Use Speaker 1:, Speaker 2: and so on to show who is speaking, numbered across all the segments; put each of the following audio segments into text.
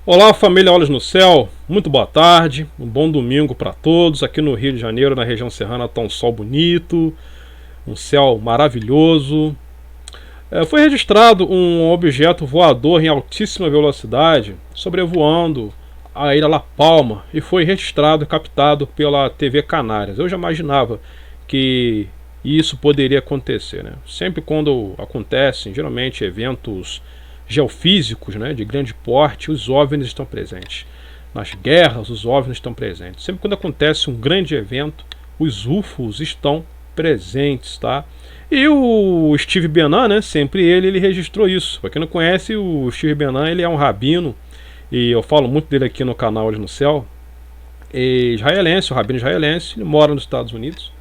Speaker 1: Olá, família Olhos no Céu, muito boa tarde, um bom domingo para todos. Aqui no Rio de Janeiro, na região serrana, está um sol bonito, um céu maravilhoso. Foi registrado um objeto voador em altíssima velocidade sobrevoando a ilha La Palma e foi registrado e captado pela TV Canárias. Eu já imaginava que isso poderia acontecer, né? Sempre quando acontecem, geralmente, eventos geofísicos, né, de grande porte, os OVNIs estão presentes. Nas guerras, os OVNIs estão presentes. Sempre quando acontece um grande evento, os UFOs estão presentes, tá? E o Steve Bannon, né, sempre ele registrou isso. Para quem não conhece, o Steve Bannon, ele é um rabino, e eu falo muito dele aqui no canal Olhos no Céu. Israelense, um rabino israelense, ele mora nos Estados Unidos.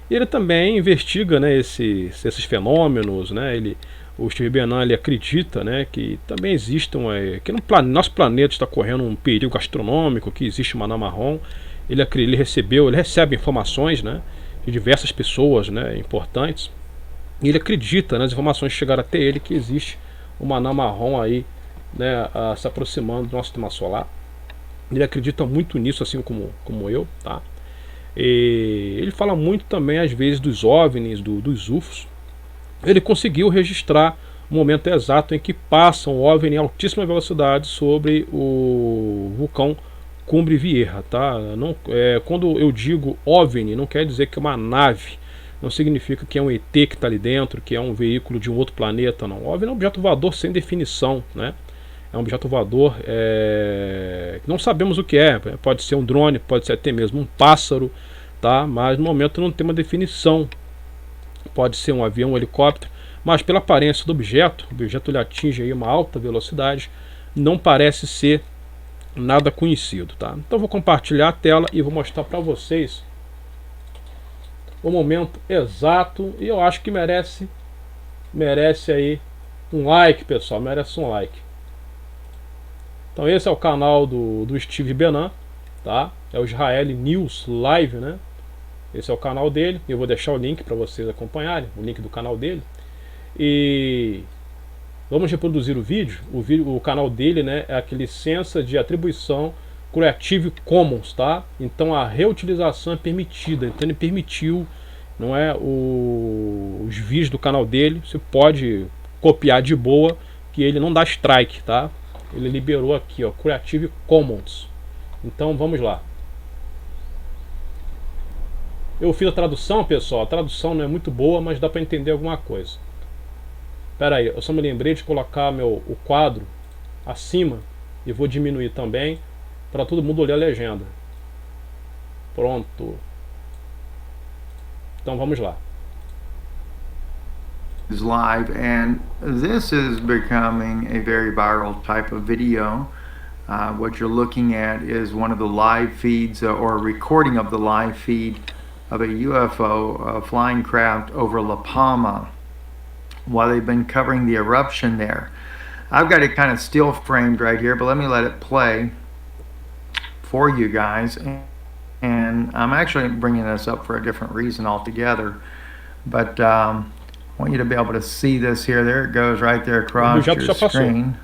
Speaker 1: E ele também investiga, né, esses fenômenos, né? O Steve Bannon, ele acredita, né, que também existam, que no nosso planeta está correndo um perigo astronômico, que existe uma anã marrom. Ele recebe informações, né, de diversas pessoas, né, importantes. E ele acredita, nas informações que chegaram até ele, que existe uma anã marrom aí, né, se aproximando do nosso sistema solar. Ele acredita muito nisso, assim como eu, tá? E ele fala muito também, às vezes, dos OVNIs, dos UFOs. Ele conseguiu registrar o momento exato em que passa um OVNI em altíssima velocidade sobre o vulcão Cumbre Vieja, tá? Quando eu digo OVNI, não quer dizer que é uma nave, não significa que é um ET que está ali dentro, que é um veículo de um outro planeta, não. OVNI é um objeto voador sem definição, né? É um objeto voador que não sabemos o que é. Pode ser um drone, pode ser até mesmo um pássaro, tá? Mas no momento não tem uma definição. Pode ser um avião, um helicóptero, mas pela aparência do objeto, o objeto ele atinge aí uma alta velocidade, não parece ser nada conhecido, tá? Então vou compartilhar a tela e vou mostrar para vocês o momento exato, e eu acho que merece aí um like, pessoal, merece um like. Então esse é o canal do Steve Bannon, tá? É o Israel News Live, né? Esse é o canal dele. Eu vou deixar o link para vocês acompanharem, o link do canal dele. E vamos reproduzir o vídeo. O canal dele, né, é aquele licença de atribuição Creative Commons, tá? Então a reutilização é permitida. Então ele permitiu, não é, os vídeos do canal dele. Você pode copiar de boa, que ele não dá strike, tá? Ele liberou aqui, ó, Creative Commons. Então vamos lá. Eu fiz a tradução, pessoal. A tradução não é muito boa, mas dá para entender alguma coisa. Espera aí, eu só me lembrei de colocar o quadro acima e vou diminuir também para todo mundo ler a legenda. Pronto. Então vamos lá.
Speaker 2: Is live, and this is becoming a very viral type of video. What you're looking at is one of the live feeds or a recording of the live feed of a UFO flying craft over La Palma while they've been covering the eruption there. I've got it kind of still framed right here, but let me let it play for you guys. And I'm actually bringing this up for a different reason altogether, but I want you to be able to see this here. There it goes right there across your screen.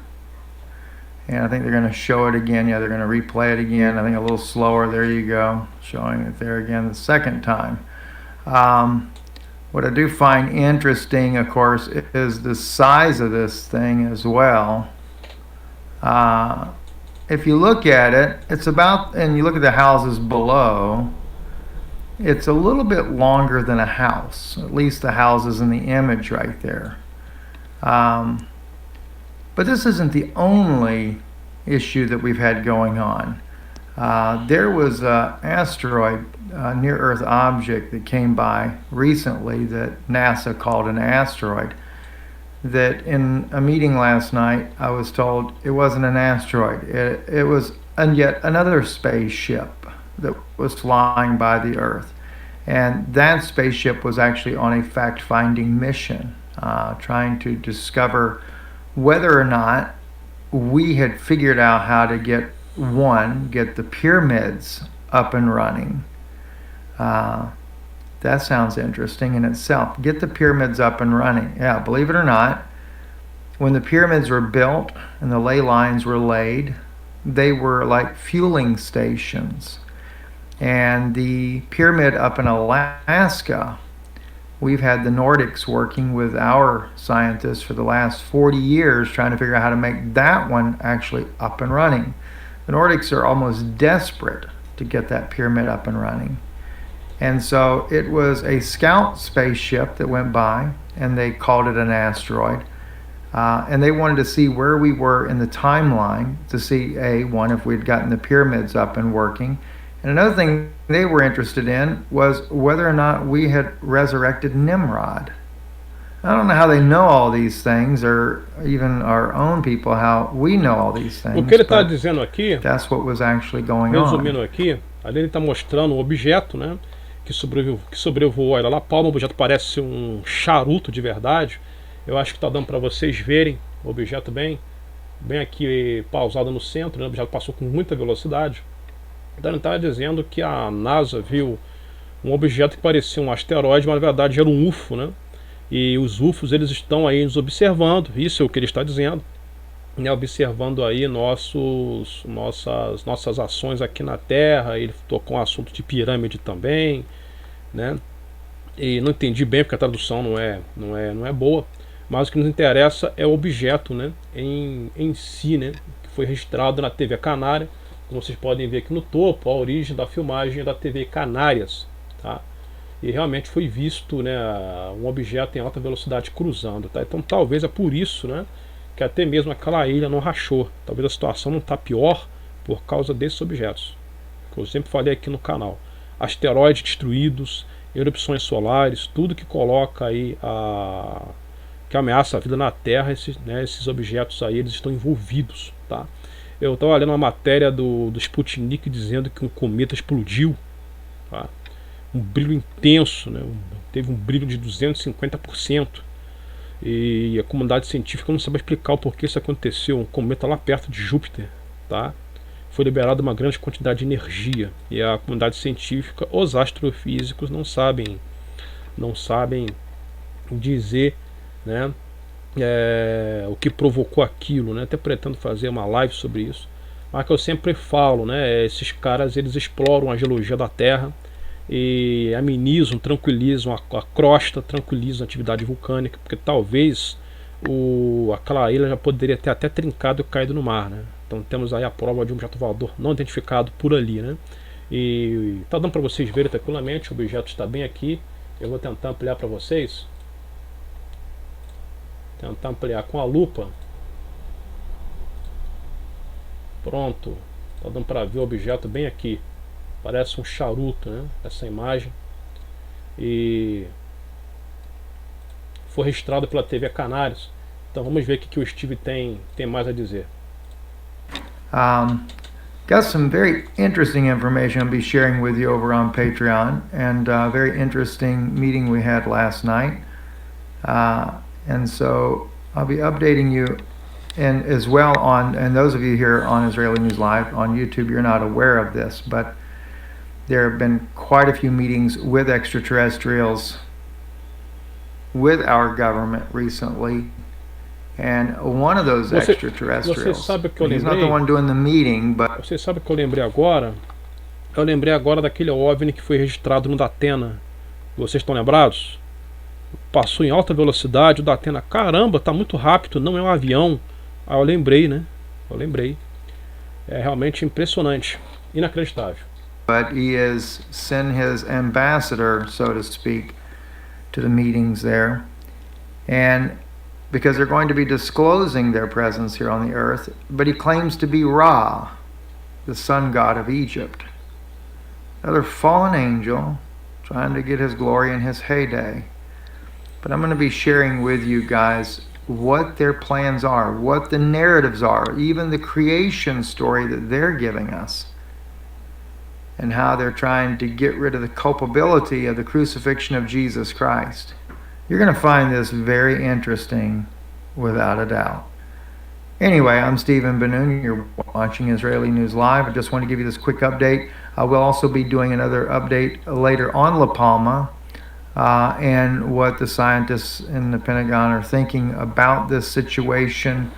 Speaker 2: And I think they're going to show it again. Yeah, they're going to replay it again. I think a little slower. There you go. Showing it there again the second time. What I do find interesting, of course, is the size of this thing as well. If you look at it, it's about, and you look at the houses below, it's a little bit longer than a house, at least the houses in the image right there. But this isn't the only issue that we've had going on. There was an asteroid, a near-Earth object that came by recently that NASA called an asteroid, that in a meeting last night I was told it wasn't an asteroid. It was yet another spaceship that was flying by the Earth. And that spaceship was actually on a fact-finding mission, trying to discover whether or not we had figured out how to get the pyramids up and running. That sounds interesting in itself. Get the pyramids up and running. Yeah, believe it or not, when the pyramids were built and the ley lines were laid, they were like fueling stations. And the pyramid up in Alaska, we've had the Nordics working with our scientists for the last 40 years trying to figure out how to make that one actually up and running. The Nordics are almost desperate to get that pyramid up and running. And so it was a scout spaceship that went by, and they called it an asteroid. And they wanted to see where we were in the timeline to see, one, if we'd gotten the pyramids up and working. And another thing they were interested in was whether or not we had resurrected Nimrod. I don't know how they know all these things, or even our own people, how we know all these things.
Speaker 1: O que ele está dizendo aqui,
Speaker 2: that's what was actually going
Speaker 1: resumindo
Speaker 2: on.
Speaker 1: aqui, ali ele está mostrando um objeto, né, que sobrevoou a La Palma. O objeto parece ser um charuto de verdade. Eu acho que está dando para vocês verem o objeto bem aqui pausado no centro, né? O objeto passou com muita velocidade. Então ele está dizendo que a NASA viu um objeto que parecia um asteroide, mas na verdade era um UFO, né? E os UFOs, eles estão aí nos observando, isso é o que ele está dizendo, né? Observando aí nossas ações aqui na Terra. Ele tocou um assunto de pirâmide também, né? E não entendi bem porque a tradução não é boa, mas o que nos interessa é o objeto, né, em si, né, que foi registrado na TV Canária. Como vocês podem ver aqui no topo, a origem da filmagem da TV Canárias, tá? E realmente foi visto, né, um objeto em alta velocidade cruzando, tá? Então talvez é por isso, né, que até mesmo aquela ilha não rachou. Talvez a situação não está pior por causa desses objetos, que eu sempre falei aqui no canal. Asteroides destruídos, erupções solares, tudo que coloca aí que ameaça a vida na Terra, esses objetos aí, eles estão envolvidos, tá? Eu estava lendo uma matéria do Sputnik dizendo que um cometa explodiu, tá? Um brilho intenso, né? Teve um brilho de 250%, e a comunidade científica não sabe explicar o porquê isso aconteceu. Um cometa lá perto de Júpiter, tá? Foi liberada uma grande quantidade de energia, e a comunidade científica, os astrofísicos, não sabem dizer, né, o que provocou aquilo, né? Até pretendo fazer uma live sobre isso, mas que eu sempre falo, né, esses caras, eles exploram a geologia da Terra e amenizam, tranquilizam a crosta, tranquilizam a atividade vulcânica, porque talvez aquela ilha já poderia ter até trincado e caído no mar, né? Então temos aí a prova de um objeto voador não identificado por ali, né? E tá dando para vocês verem tranquilamente, o objeto está bem aqui. Eu vou tentar ampliar para vocês. Tentar ampliar com a lupa. Pronto. Tá dando para ver o objeto bem aqui. Parece um charuto, né? Essa imagem. E foi registrado pela TV Canários. Então vamos ver o que o Steve tem mais a dizer.
Speaker 2: Got some very interesting information I'll be sharing with you over on Patreon, and a very interesting meeting we had last night. And so I'll be updating you, and as well and those of you here on Israeli News Live on YouTube, you're not aware of this, but there have been quite a few meetings with extraterrestrials with our government recently. And one of those extraterrestrials, he's not the one doing the meeting, but...
Speaker 1: Você sabe o que eu lembrei agora? Eu lembrei agora daquele OVNI que foi registrado no Datena. Vocês estão lembrados? Passou em alta velocidade, o Datena, caramba, tá muito rápido, não é um avião. Ah, eu lembrei, né? Eu lembrei. É realmente impressionante, inacreditável.
Speaker 2: But he has sent his ambassador, so to speak, to the meetings there. And because they're going to be disclosing their presence here on the earth, but he claims to be Ra, the sun god of Egypt. Another fallen angel trying to get his glory in his heyday. But I'm going to be sharing with you guys what their plans are, what the narratives are, even the creation story that they're giving us, and how they're trying to get rid of the culpability of the crucifixion of Jesus Christ. You're going to find this very interesting, without a doubt. Anyway, I'm Stephen Ben-Nun. You're watching Israeli News Live. I just want to give you this quick update. We'll also be doing another update later on La Palma and what the scientists in the Pentagon are thinking about this situation.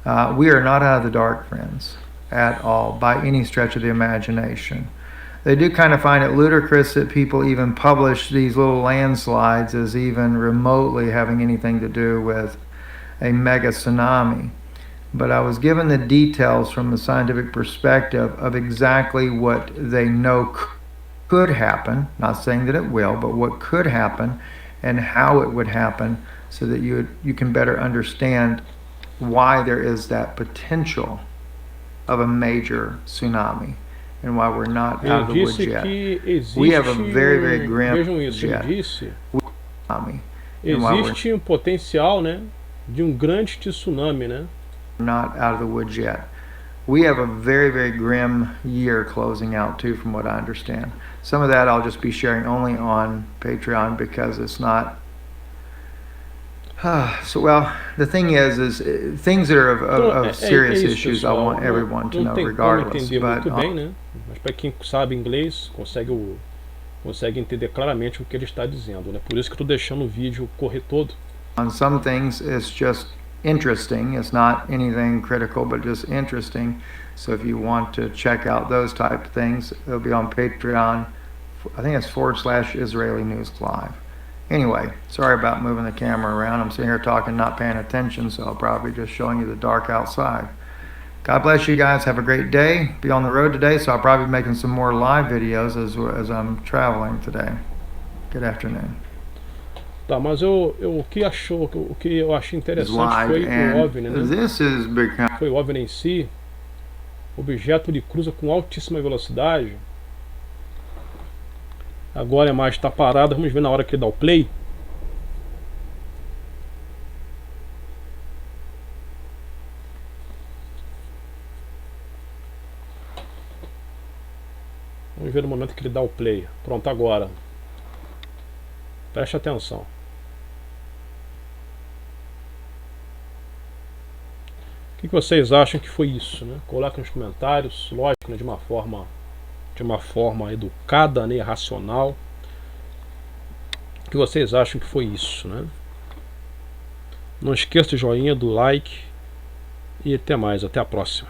Speaker 2: We are not out of the dark, friends. at all by any stretch of the imagination. They do kind of find it ludicrous that people even publish these little landslides as even remotely having anything to do with a mega tsunami. But I was given the details from a scientific perspective of exactly what they know could happen, not saying that it will, but what could happen and how it would happen, so that you can better understand why there is that potential of a major tsunami. And why we're not out of the woods yet. We have a very, very grim
Speaker 1: Vejam isso, ele disse. Existe potencial, né, de grande tsunami, né?
Speaker 2: Not out of the woods yet. We have a very, very grim year closing out too, from what I understand. Some of that I'll just be sharing only on Patreon because it's not. So, well, the thing is things that are of serious issues, I want everyone to know regardless. But,
Speaker 1: muito bem, né? Mas para quem sabe inglês, consegue entender claramente o que ele está dizendo, né? Por isso que eu estou deixando o vídeo correr todo.
Speaker 2: On some things, it's just interesting. It's not anything critical, but just interesting. So if you want to check out those type of things, it'll be on Patreon. I think it's /Israeli News Live. Anyway, sorry about moving the camera around. I'm sitting here talking, not paying attention, so I'll probably just showing you the dark outside. God bless you guys. Have a great day. Be on the road today, so I'll probably be making some more live videos as I'm traveling today. Good afternoon.
Speaker 1: Tá, mas o que eu achei interessante foi o OVNI, né? Foi o OVNI em si. Objeto ele cruza com altíssima velocidade. Agora a imagem está parada, vamos ver na hora que ele dá o play. Vamos ver no momento que ele dá o play. Pronto, agora. Preste atenção. O que vocês acham que foi isso, né? Coloquem nos comentários, lógico, né, de uma forma educada, né, racional. O que vocês acham que foi isso, né? Não esqueça do joinha, do like e até mais, até a próxima.